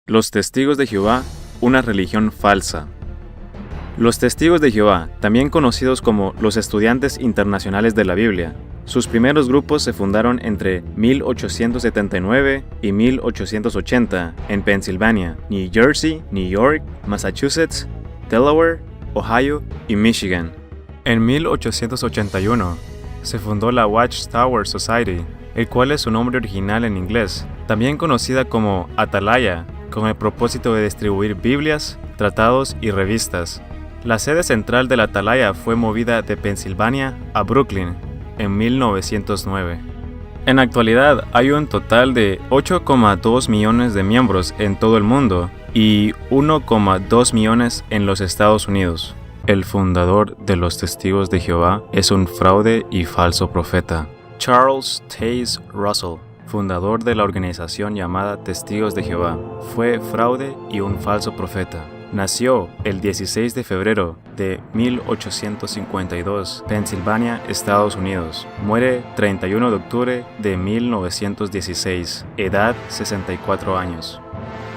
Los testigos de Jehová, una religión falsa. Los testigos de Jehová, también conocidos como los estudiantes internacionales de la Biblia, sus primeros grupos se fundaron entre 1879 y 1880 en Pensilvania, New Jersey, New York, Massachusetts, Delaware, Ohio y Michigan. En 1881 se fundó la Watchtower Society, el cual es su nombre original en inglés, también conocida como Atalaya, con el propósito de distribuir Biblias, tratados y revistas. La sede central de la Atalaya fue movida de Pensilvania a Brooklyn en 1909. En la actualidad hay un total de 8,2 millones de miembros en todo el mundo y 1,2 millones en los Estados Unidos. El fundador de los Testigos de Jehová es un fraude y falso profeta. Charles Taze Russell, fundador de la organización llamada Testigos de Jehová, fue fraude y un falso profeta. Nació el 16 de febrero de 1852, Pensilvania, Estados Unidos. Muere 31 de octubre de 1916, edad 64 años.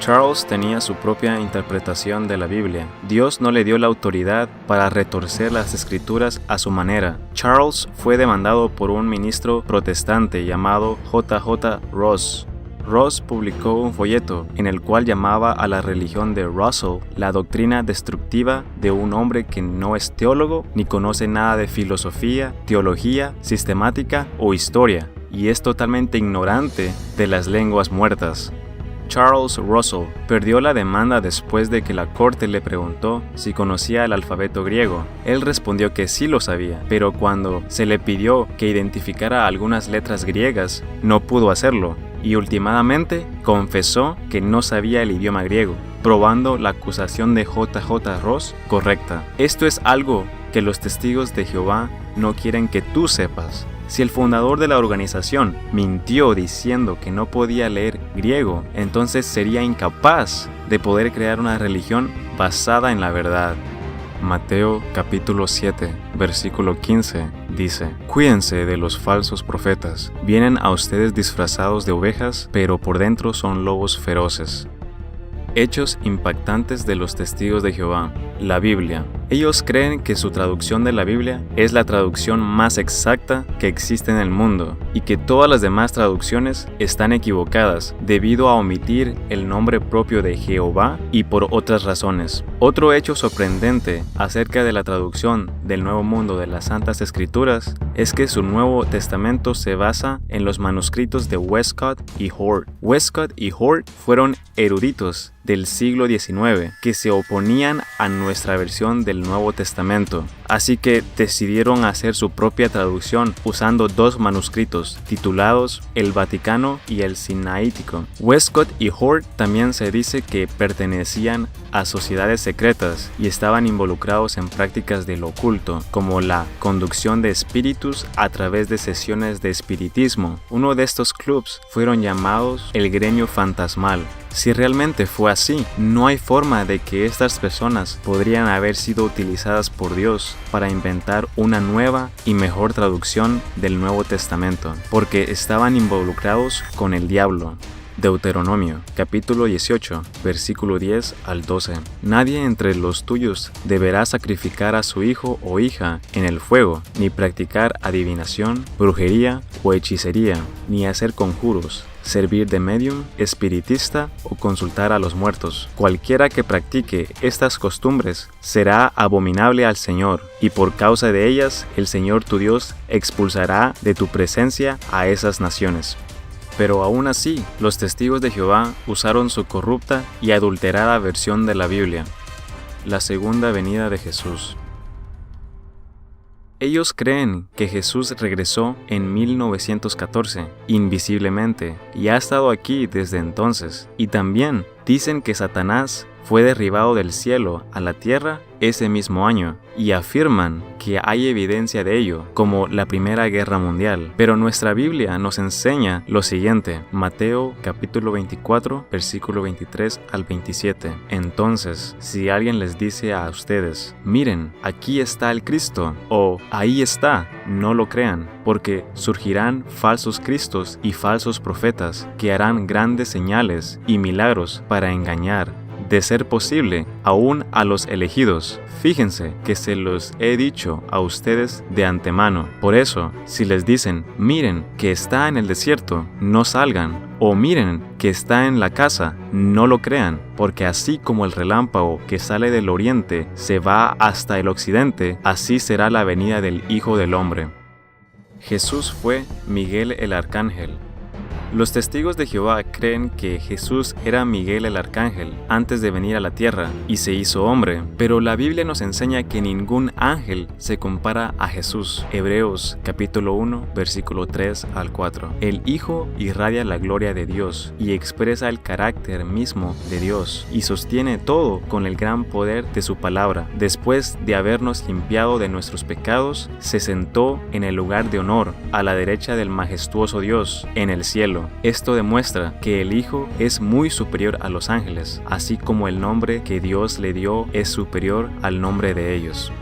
Charles tenía su propia interpretación de la Biblia. Dios no le dio la autoridad para retorcer las escrituras a su manera. Charles fue demandado por un ministro protestante llamado J.J. Ross. Ross publicó un folleto en el cual llamaba a la religión de Russell la doctrina destructiva de un hombre que no es teólogo ni conoce nada de filosofía, teología, sistemática o historia, y es totalmente ignorante de las lenguas muertas. Charles Russell perdió la demanda después de que la corte le preguntó si conocía el alfabeto griego. Él respondió que sí lo sabía, pero cuando se le pidió que identificara algunas letras griegas, no pudo hacerlo, y últimamente confesó que no sabía el idioma griego, probando la acusación de J.J. Ross correcta. Esto es algo que los testigos de Jehová no quieren que tú sepas. Si el fundador de la organización mintió diciendo que no podía leer griego, entonces sería incapaz de poder crear una religión basada en la verdad. Mateo capítulo 7, versículo 15 dice: Cuídense de los falsos profetas. Vienen a ustedes disfrazados de ovejas, pero por dentro son lobos feroces. Hechos impactantes de los testigos de Jehová. La Biblia. Ellos creen que su traducción de la Biblia es la traducción más exacta que existe en el mundo y que todas las demás traducciones están equivocadas debido a omitir el nombre propio de Jehová y por otras razones. Otro hecho sorprendente acerca de la traducción del Nuevo Mundo de las Santas Escrituras es que su Nuevo Testamento se basa en los manuscritos de Westcott y Hort. Westcott y Hort fueron eruditos del siglo XIX que se oponían a nuestra versión del Nuevo Testamento, así que decidieron hacer su propia traducción usando dos manuscritos titulados El Vaticano y el Sinaítico. Westcott y Hort también se dice que pertenecían a sociedades secretas y estaban involucrados en prácticas del oculto, como la conducción de espíritus a través de sesiones de espiritismo. Uno de estos clubs fueron llamados el Gremio Fantasmal. Si realmente fue así, no hay forma de que estas personas podrían haber sido utilizadas por Dios para inventar una nueva y mejor traducción del Nuevo Testamento, porque estaban involucrados con el diablo. Deuteronomio, capítulo 18, versículo 10 al 12. Nadie entre los tuyos deberá sacrificar a su hijo o hija en el fuego, ni practicar adivinación, brujería o hechicería, ni hacer conjuros, servir de medium, espiritista o consultar a los muertos. Cualquiera que practique estas costumbres será abominable al Señor, y por causa de ellas el Señor tu Dios expulsará de tu presencia a esas naciones. Pero aún así, los testigos de Jehová usaron su corrupta y adulterada versión de la Biblia, la segunda venida de Jesús. Ellos creen que Jesús regresó en 1914, invisiblemente, y ha estado aquí desde entonces. Y también dicen que Satanás fue derribado del cielo a la tierra ese mismo año, y afirman que hay evidencia de ello, como la Primera Guerra Mundial. Pero nuestra Biblia nos enseña lo siguiente: Mateo capítulo 24, versículo 23 al 27. Entonces, si alguien les dice a ustedes, miren, aquí está el Cristo, o ahí está, no lo crean, porque surgirán falsos cristos y falsos profetas que harán grandes señales y milagros para engañar, de ser posible, aún a los elegidos. Fíjense que se los he dicho a ustedes de antemano. Por eso, si les dicen, miren que está en el desierto, no salgan, o miren que está en la casa, no lo crean, porque así como el relámpago que sale del oriente se va hasta el occidente, así será la venida del Hijo del Hombre. Jesús fue Miguel el Arcángel. Los testigos de Jehová creen que Jesús era Miguel el Arcángel antes de venir a la tierra y se hizo hombre, pero la Biblia nos enseña que ningún ángel se compara a Jesús. Hebreos capítulo 1, versículo 3 al 4. El Hijo irradia la gloria de Dios y expresa el carácter mismo de Dios y sostiene todo con el gran poder de su palabra. Después de habernos limpiado de nuestros pecados, se sentó en el lugar de honor a la derecha del majestuoso Dios en el cielo. Esto demuestra que el Hijo es muy superior a los ángeles, así como el nombre que Dios le dio es superior al nombre de ellos.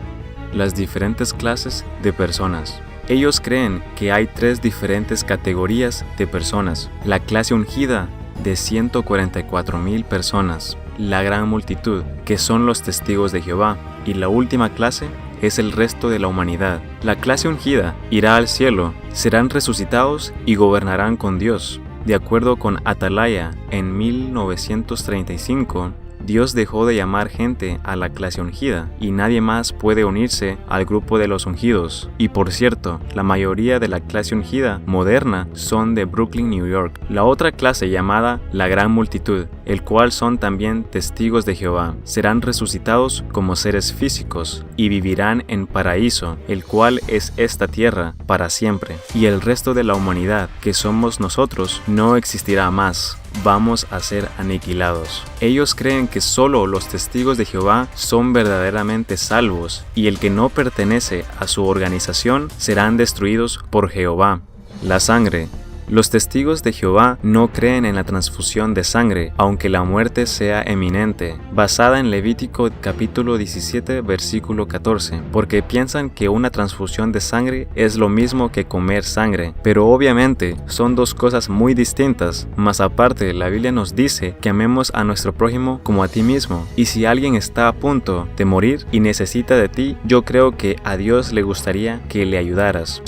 Las diferentes clases de personas. Ellos creen que hay 3 diferentes categorías de personas: la clase ungida de 144,000 personas, la gran multitud, que son los testigos de Jehová, y la última clase es el resto de la humanidad. La clase ungida irá al cielo, serán resucitados y gobernarán con Dios. De acuerdo con Atalaya, en 1935, Dios dejó de llamar gente a la clase ungida y nadie más puede unirse al grupo de los ungidos. Y por cierto, la mayoría de la clase ungida moderna son de Brooklyn, New York. La otra clase, llamada la gran multitud, el cual son también testigos de Jehová, serán resucitados como seres físicos y vivirán en paraíso, el cual es esta tierra, para siempre. Y el resto de la humanidad, que somos nosotros, no existirá más. Vamos a ser aniquilados. Ellos creen que solo los testigos de Jehová son verdaderamente salvos y el que no pertenece a su organización serán destruidos por Jehová. La sangre. Los testigos de Jehová no creen en la transfusión de sangre, aunque la muerte sea eminente, basada en Levítico capítulo 17, versículo 14, porque piensan que una transfusión de sangre es lo mismo que comer sangre, pero obviamente son 2 cosas muy distintas. Más aparte, la Biblia nos dice que amemos a nuestro prójimo como a ti mismo, y si alguien está a punto de morir y necesita de ti, yo creo que a Dios le gustaría que le ayudaras.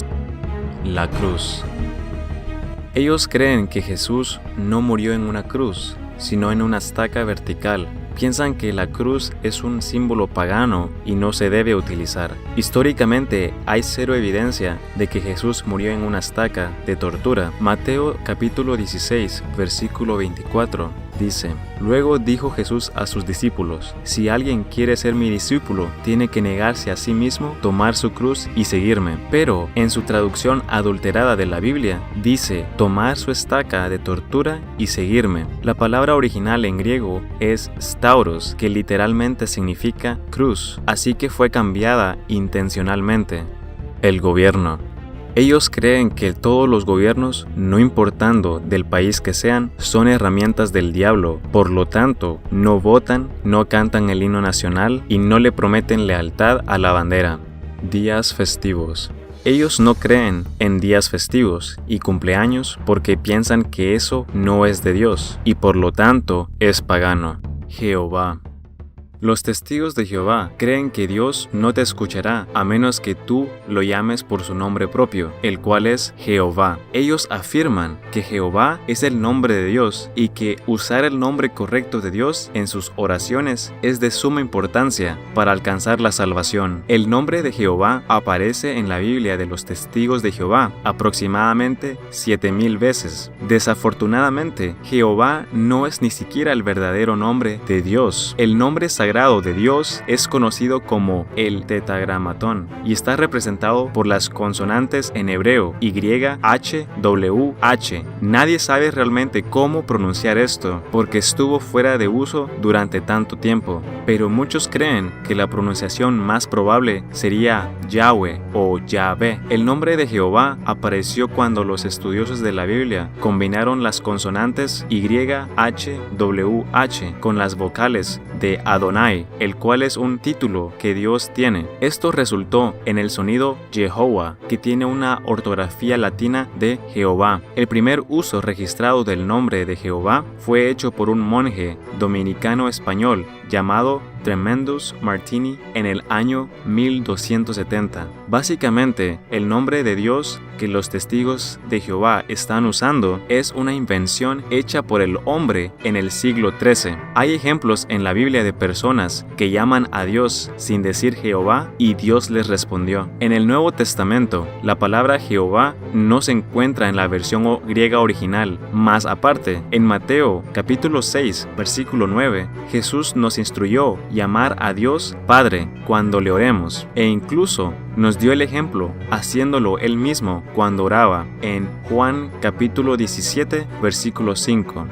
La cruz. Ellos creen que Jesús no murió en una cruz, sino en una estaca vertical. Piensan que la cruz es un símbolo pagano y no se debe utilizar. Históricamente hay 0 evidencia de que Jesús murió en una estaca de tortura. Mateo capítulo 16, versículo 24 dice: Luego dijo Jesús a sus discípulos: Si alguien quiere ser mi discípulo, tiene que negarse a sí mismo, tomar su cruz y seguirme. Pero en su traducción adulterada de la Biblia dice: tomar su estaca de tortura y seguirme. La palabra original en griego es stauros, que literalmente significa cruz, así que fue cambiada intencionalmente. El gobierno. Ellos creen que todos los gobiernos, no importando del país que sean, son herramientas del diablo. Por lo tanto, no votan, no cantan el himno nacional y no le prometen lealtad a la bandera. Días festivos. Ellos no creen en días festivos y cumpleaños porque piensan que eso no es de Dios y por lo tanto es pagano. Jehová. Los testigos de Jehová creen que Dios no te escuchará a menos que tú lo llames por su nombre propio, el cual es Jehová. Ellos afirman que Jehová es el nombre de Dios y que usar el nombre correcto de Dios en sus oraciones es de suma importancia para alcanzar la salvación. El nombre de Jehová aparece en la Biblia de los testigos de Jehová aproximadamente 7,000 veces. Desafortunadamente, Jehová no es ni siquiera el verdadero nombre de Dios. El nombre sagrado sagrado de Dios es conocido como el tetragramatón y está representado por las consonantes en hebreo YHWH. Nadie sabe realmente cómo pronunciar esto porque estuvo fuera de uso durante tanto tiempo, pero muchos creen que la pronunciación más probable sería Yahweh o Yahvé. El nombre de Jehová apareció cuando los estudiosos de la Biblia combinaron las consonantes YHWH con las vocales de Adonai, el cual es un título que Dios tiene. Esto resultó en el sonido Jehová, que tiene una ortografía latina de Jehová. El primer uso registrado del nombre de Jehová fue hecho por un monje dominicano español llamado Tremendus Martini en el año 1270. Básicamente, el nombre de Dios que los testigos de Jehová están usando es una invención hecha por el hombre en el siglo XIII. Hay ejemplos en la Biblia de personas que llaman a Dios sin decir Jehová y Dios les respondió. En el Nuevo Testamento, la palabra Jehová no se encuentra en la versión griega original. Más aparte, en Mateo capítulo 6, versículo 9, Jesús nos instruyó llamar a Dios Padre cuando le oremos, e incluso nos dio el ejemplo haciéndolo él mismo cuando oraba en Juan capítulo 17 versículo 5.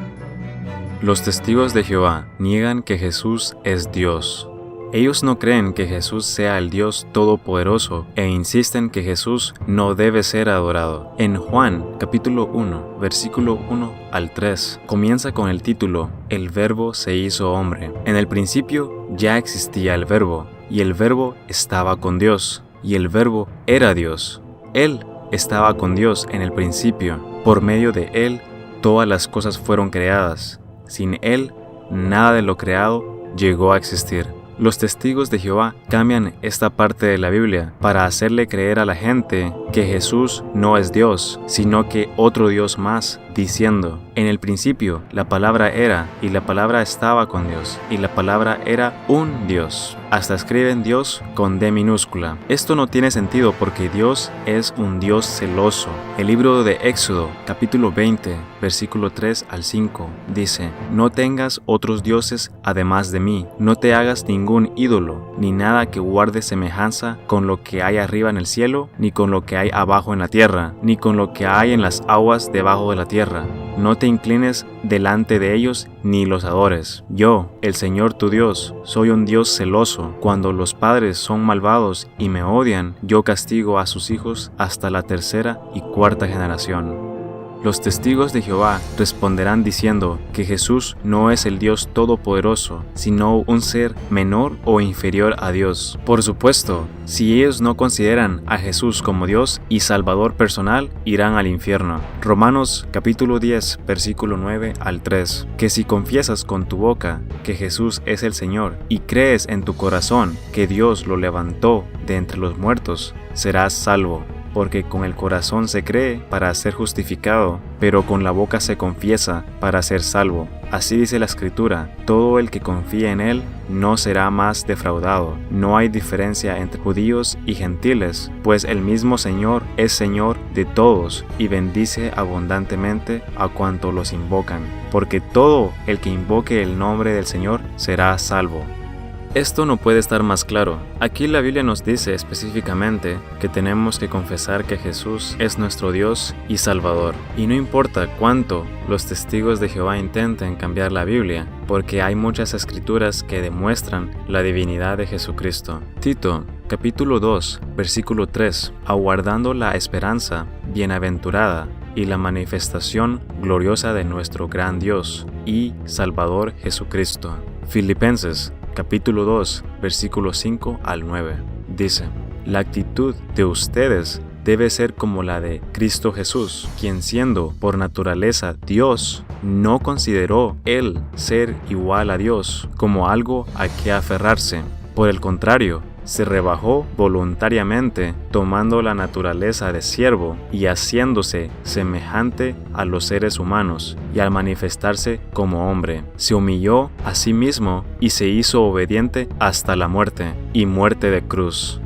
Los testigos de Jehová niegan que Jesús es Dios. Ellos no creen que Jesús sea el Dios Todopoderoso e insisten que Jesús no debe ser adorado. En Juan capítulo 1, versículo 1 al 3, comienza con el título El Verbo se hizo hombre. En el principio ya existía el Verbo, y el Verbo estaba con Dios, y el Verbo era Dios. Él estaba con Dios en el principio. Por medio de Él todas las cosas fueron creadas. Sin Él, nada de lo creado llegó a existir. Los testigos de Jehová cambian esta parte de la Biblia para hacerle creer a la gente que Jesús no es Dios, sino que otro Dios más, diciendo: en el principio la palabra era, y la palabra estaba con Dios, y la palabra era un Dios. Hasta escriben Dios con D minúscula. Esto no tiene sentido porque Dios es un Dios celoso. El libro de Éxodo, capítulo 20, versículo 3 al 5, dice: no tengas otros dioses además de mí, no te hagas ningún ídolo, ni nada que guarde semejanza con lo que hay arriba en el cielo, ni con lo que hay abajo en la tierra, ni con lo que hay en las aguas debajo de la tierra. No te inclines delante de ellos ni los adores. Yo, el Señor tu Dios, soy un Dios celoso. Cuando los padres son malvados y me odian, yo castigo a sus hijos hasta la tercera y cuarta generación. Los testigos de Jehová responderán diciendo que Jesús no es el Dios Todopoderoso, sino un ser menor o inferior a Dios. Por supuesto, si ellos no consideran a Jesús como Dios y Salvador personal, irán al infierno. Romanos capítulo 10, versículo 9 al 3. Que si confiesas con tu boca que Jesús es el Señor y crees en tu corazón que Dios lo levantó de entre los muertos, serás salvo. Porque con el corazón se cree para ser justificado, pero con la boca se confiesa para ser salvo. Así dice la Escritura: todo el que confía en Él no será más defraudado. No hay diferencia entre judíos y gentiles, pues el mismo Señor es Señor de todos y bendice abundantemente a cuantos los invocan. Porque todo el que invoque el nombre del Señor será salvo. Esto no puede estar más claro. Aquí la Biblia nos dice específicamente que tenemos que confesar que Jesús es nuestro Dios y Salvador. Y no importa cuánto los testigos de Jehová intenten cambiar la Biblia, porque hay muchas escrituras que demuestran la divinidad de Jesucristo. Tito, capítulo 2, versículo 3, aguardando la esperanza bienaventurada y la manifestación gloriosa de nuestro gran Dios y Salvador Jesucristo. Filipenses, capítulo 2, versículos 5 al 9, dice: la actitud de ustedes debe ser como la de Cristo Jesús, quien siendo por naturaleza Dios, no consideró Él ser igual a Dios como algo a que aferrarse. Por el contrario, se rebajó voluntariamente, tomando la naturaleza de siervo y haciéndose semejante a los seres humanos, y al manifestarse como hombre, se humilló a sí mismo y se hizo obediente hasta la muerte, y muerte de cruz.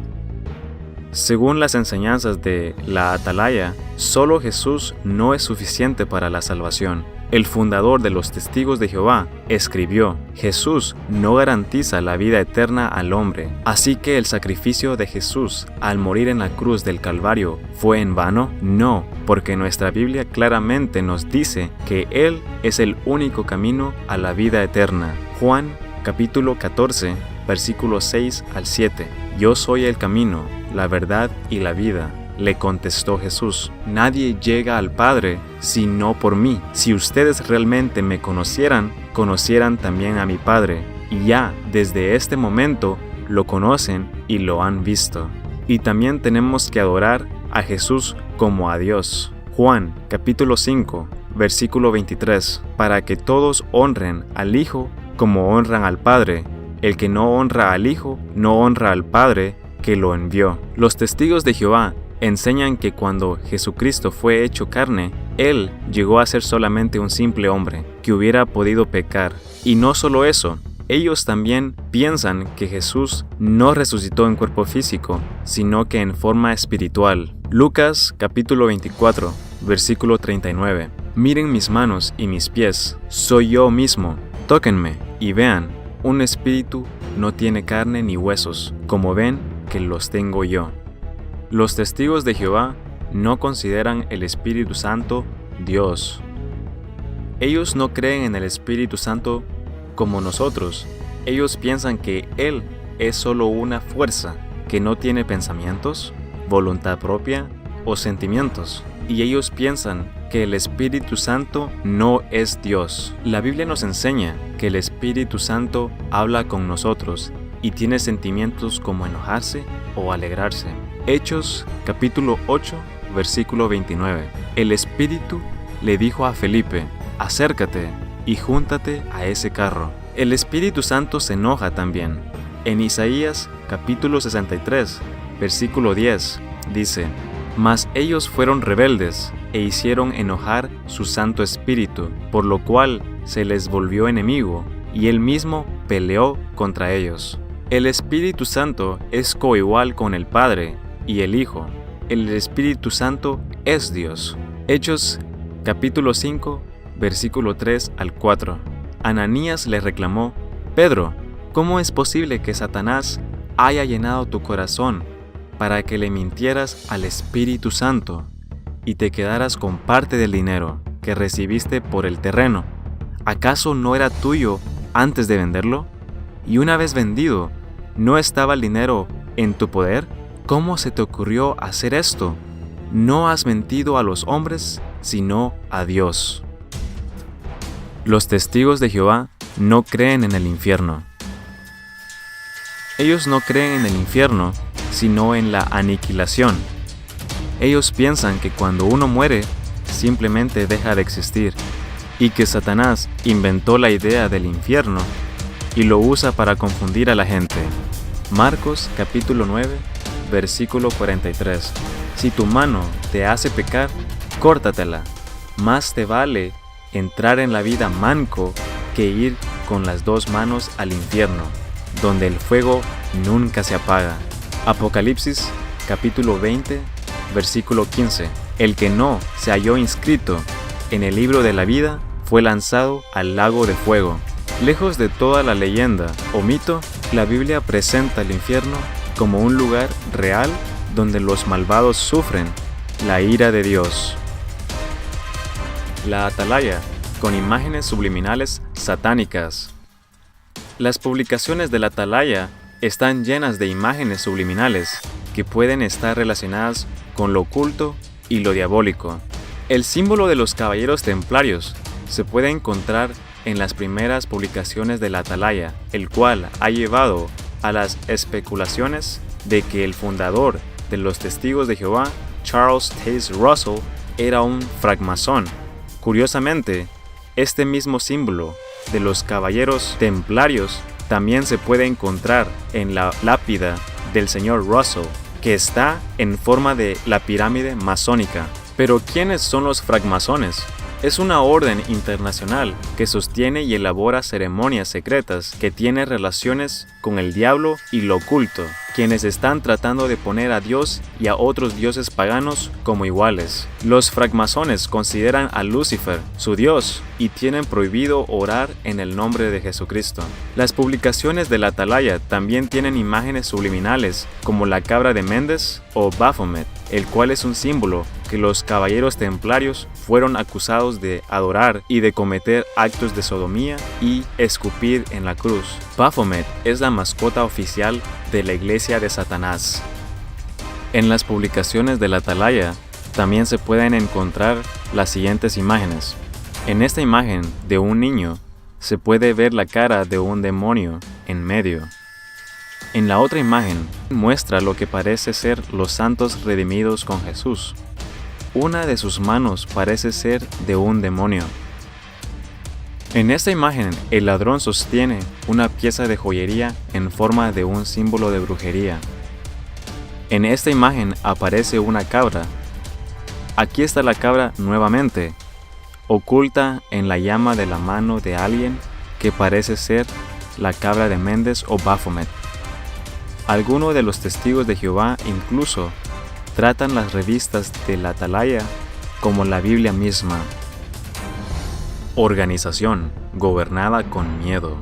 Según las enseñanzas de la Atalaya, solo Jesús no es suficiente para la salvación. el fundador de los Testigos de Jehová, escribió: Jesús no garantiza la vida eterna al hombre. Así que el sacrificio de Jesús al morir en la cruz del Calvario ¿fue en vano? No, porque nuestra Biblia claramente nos dice que Él es el único camino a la vida eterna. Juan capítulo 14, versículos 6 al 7. Yo soy el camino, la verdad y la vida. Le contestó Jesús: nadie llega al Padre sino por mí. Si ustedes realmente me conocieran, conocieran también a mi Padre, y ya desde este momento lo conocen y lo han visto. Y también tenemos que adorar a Jesús como a Dios. Juan capítulo 5, versículo 23, para que todos honren al Hijo como honran al Padre. El que no honra al Hijo, no honra al Padre que lo envió. Los testigos de Jehová enseñan que cuando Jesucristo fue hecho carne, Él llegó a ser solamente un simple hombre que hubiera podido pecar. Y no solo eso, ellos también piensan que Jesús no resucitó en cuerpo físico, sino que en forma espiritual. Lucas capítulo 24, versículo 39. Miren mis manos y mis pies, soy yo mismo. Tóquenme y vean, un espíritu no tiene carne ni huesos, como ven que los tengo yo. Los testigos de Jehová no consideran el Espíritu Santo Dios. Ellos no creen en el Espíritu Santo como nosotros. Ellos piensan que Él es solo una fuerza que no tiene pensamientos, voluntad propia o sentimientos. Y ellos piensan que el Espíritu Santo no es Dios. La Biblia nos enseña que el Espíritu Santo habla con nosotros y tiene sentimientos como enojarse o alegrarse. Hechos capítulo 8, versículo 29. El Espíritu le dijo a Felipe: acércate y júntate a ese carro. El Espíritu Santo se enoja también. En Isaías capítulo 63, versículo 10, dice: mas ellos fueron rebeldes e hicieron enojar su Santo Espíritu, por lo cual se les volvió enemigo, y él mismo peleó contra ellos. El Espíritu Santo es coigual con el Padre y el Hijo. El Espíritu Santo es Dios. Hechos capítulo 5, versículo 3 al 4. Ananías le reclamó: Pedro, ¿cómo es posible que Satanás haya llenado tu corazón para que le mintieras al Espíritu Santo y te quedaras con parte del dinero que recibiste por el terreno? ¿Acaso no era tuyo antes de venderlo? Y una vez vendido, ¿no estaba el dinero en tu poder? ¿Cómo se te ocurrió hacer esto? No has mentido a los hombres, sino a Dios. Los testigos de Jehová no creen en el infierno. Ellos no creen en el infierno, sino en la aniquilación. Ellos piensan que cuando uno muere, simplemente deja de existir, y que Satanás inventó la idea del infierno y lo usa para confundir a la gente. Marcos capítulo 9, versículo 43. Si tu mano te hace pecar, córtatela. Más te vale entrar en la vida manco que ir con las dos manos al infierno, donde el fuego nunca se apaga. Apocalipsis capítulo 20, versículo 15. El que no se halló inscrito en el libro de la vida fue lanzado al lago de fuego. Lejos de toda la leyenda o mito, la Biblia presenta el infierno como un lugar real donde los malvados sufren la ira de Dios. La atalaya, con imágenes subliminales satánicas. Las publicaciones de la atalaya están llenas de imágenes subliminales que pueden estar relacionadas con lo oculto y lo diabólico. El símbolo de los caballeros templarios se puede encontrar en las primeras publicaciones de la atalaya, el cual ha llevado a las especulaciones de que el fundador de los Testigos de Jehová, Charles Taze Russell, era un francmasón. Curiosamente, este mismo símbolo de los caballeros templarios también se puede encontrar en la lápida del señor Russell, que está en forma de la pirámide masónica. Pero ¿quiénes son los francmasones? Es una orden internacional que sostiene y elabora ceremonias secretas que tienen relaciones con el diablo y lo oculto, quienes están tratando de poner a Dios y a otros dioses paganos como iguales. Los francmasones consideran a Lucifer, su dios, y tienen prohibido orar en el nombre de Jesucristo. Las publicaciones de la atalaya también tienen imágenes subliminales como la cabra de Mendes o Baphomet, el cual es un símbolo que los caballeros templarios fueron acusados de adorar y de cometer actos de sodomía y escupir en la cruz. Baphomet es la mascota oficial de la iglesia de Satanás. En las publicaciones de la atalaya también se pueden encontrar las siguientes imágenes. En esta imagen de un niño se puede ver la cara de un demonio en medio. En la otra imagen muestra lo que parece ser los santos redimidos con Jesús. Una de sus manos parece ser de un demonio. En esta imagen el ladrón sostiene una pieza de joyería en forma de un símbolo de brujería. En esta imagen aparece una cabra. Aquí está la cabra nuevamente, oculta en la llama de la mano de alguien que parece ser la cabra de Mendes o Baphomet. Algunos de los testigos de Jehová incluso tratan las revistas de la atalaya como la Biblia misma. Organización gobernada con miedo.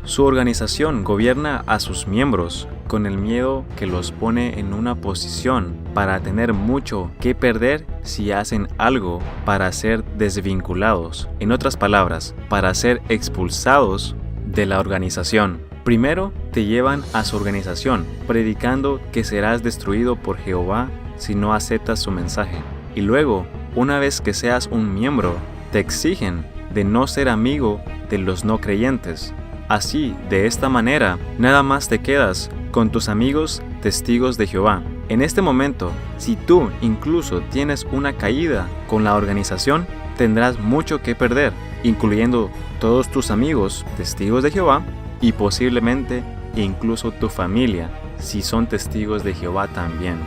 Su organización gobierna a sus miembros con el miedo que los pone en una posición para tener mucho que perder si hacen algo para ser desvinculados. En otras palabras, para ser expulsados de la organización. Primero te llevan a su organización, predicando que serás destruido por Jehová si no aceptas su mensaje. Y luego, una vez que seas un miembro, te exigen de no ser amigo de los no creyentes. Así, de esta manera, nada más te quedas con tus amigos testigos de Jehová. En este momento, si tú incluso tienes una caída con la organización, tendrás mucho que perder, incluyendo todos tus amigos testigos de Jehová y posiblemente incluso tu familia, si son testigos de Jehová también.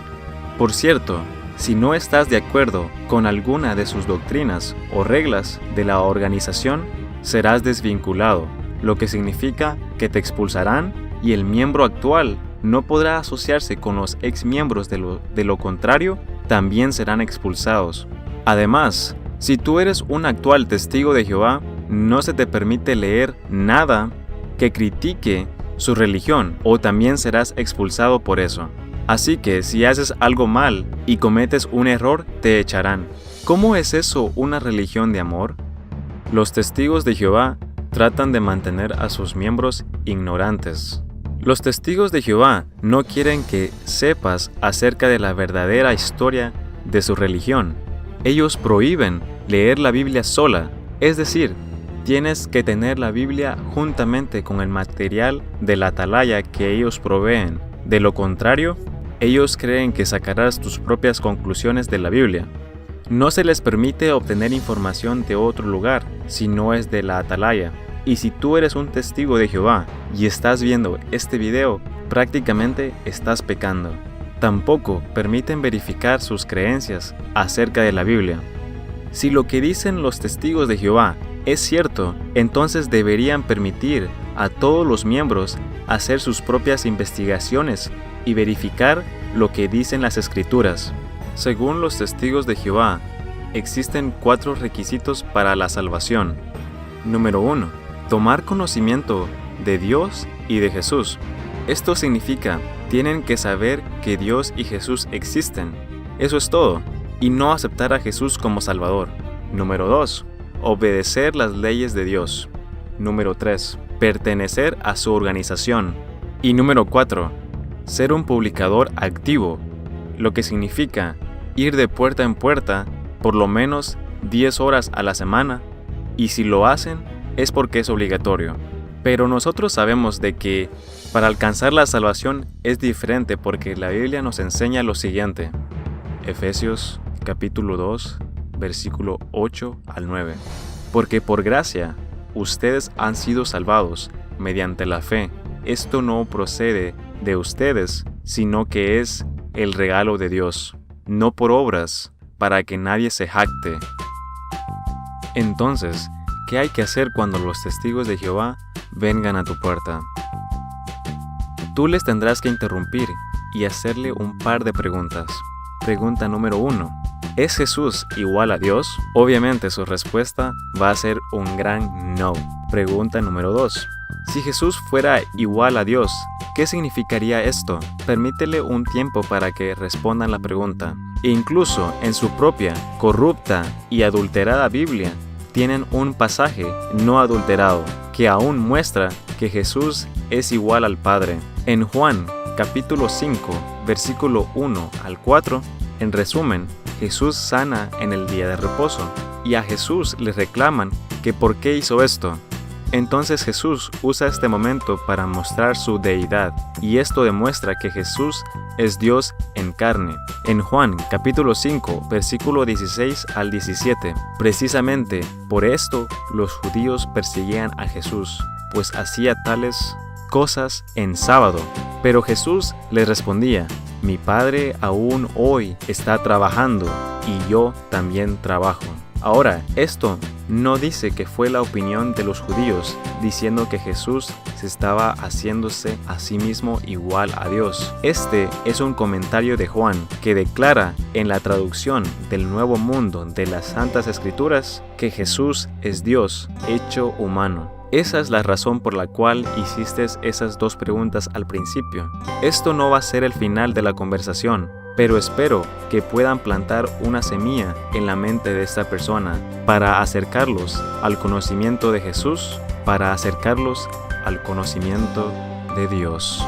Por cierto, si no estás de acuerdo con alguna de sus doctrinas o reglas de la organización, serás desvinculado, lo que significa que te expulsarán y el miembro actual no podrá asociarse con los ex miembros de lo contrario, también serán expulsados. Además, si tú eres un actual testigo de Jehová, no se te permite leer nada que critique su religión o también serás expulsado por eso. Así que si haces algo mal y cometes un error, te echarán. ¿Cómo es eso una religión de amor? Los testigos de Jehová tratan de mantener a sus miembros ignorantes. Los testigos de Jehová no quieren que sepas acerca de la verdadera historia de su religión. Ellos prohíben leer la Biblia sola, es decir, tienes que tener la Biblia juntamente con el material de la atalaya que ellos proveen. De lo contrario, ellos creen que sacarás tus propias conclusiones de la Biblia. No se les permite obtener información de otro lugar si no es de la atalaya. Y si tú eres un testigo de Jehová y estás viendo este video, prácticamente estás pecando. Tampoco permiten verificar sus creencias acerca de la Biblia. Si lo que dicen los testigos de Jehová es cierto, entonces deberían permitir a todos los miembros hacer sus propias investigaciones y verificar lo que dicen las Escrituras. Según los testigos de Jehová, existen 4 requisitos para la salvación. Número 1. Tomar conocimiento de Dios y de Jesús. Esto significa, tienen que saber que Dios y Jesús existen. Eso es todo, y no aceptar a Jesús como Salvador. Número 2. Obedecer las leyes de Dios. Número 3. Pertenecer a su organización. Y número 4. Ser un publicador activo, lo que significa ir de puerta en puerta por lo menos 10 horas a la semana, y si lo hacen es porque es obligatorio. Pero nosotros sabemos de que para alcanzar la salvación es diferente porque la Biblia nos enseña lo siguiente. Efesios capítulo 2, versículo 8 al 9. Porque por gracia ustedes han sido salvados mediante la fe. Esto no procede de ustedes, sino que es el regalo de Dios, no por obras, para que nadie se jacte. Entonces, ¿qué hay que hacer cuando los testigos de Jehová vengan a tu puerta? Tú les tendrás que interrumpir y hacerle un par de preguntas. Pregunta número 1. ¿Es Jesús igual a Dios? Obviamente su respuesta va a ser un gran no. Pregunta número 2. Si Jesús fuera igual a Dios, ¿qué significaría esto? Permítele un tiempo para que respondan la pregunta. Incluso en su propia, corrupta y adulterada Biblia, tienen un pasaje no adulterado que aún muestra que Jesús es igual al Padre. En Juan, capítulo 5, versículo 1 al 4, en resumen, Jesús sana en el día de reposo, y a Jesús le reclaman que por qué hizo esto. Entonces Jesús usa este momento para mostrar su deidad, y esto demuestra que Jesús es Dios en carne. En Juan capítulo 5, versículo 16 al 17, precisamente por esto los judíos perseguían a Jesús, pues hacía tales cosas en sábado. Pero Jesús les respondía: mi Padre aún hoy está trabajando, y yo también trabajo. Ahora, esto no dice que fue la opinión de los judíos, diciendo que Jesús se estaba haciéndose a sí mismo igual a Dios. Este es un comentario de Juan que declara en la traducción del Nuevo Mundo de las Santas Escrituras que Jesús es Dios hecho humano. Esa es la razón por la cual hiciste esas dos preguntas al principio. Esto no va a ser el final de la conversación, pero espero que puedan plantar una semilla en la mente de esta persona para acercarlos al conocimiento de Jesús, para acercarlos al conocimiento de Dios.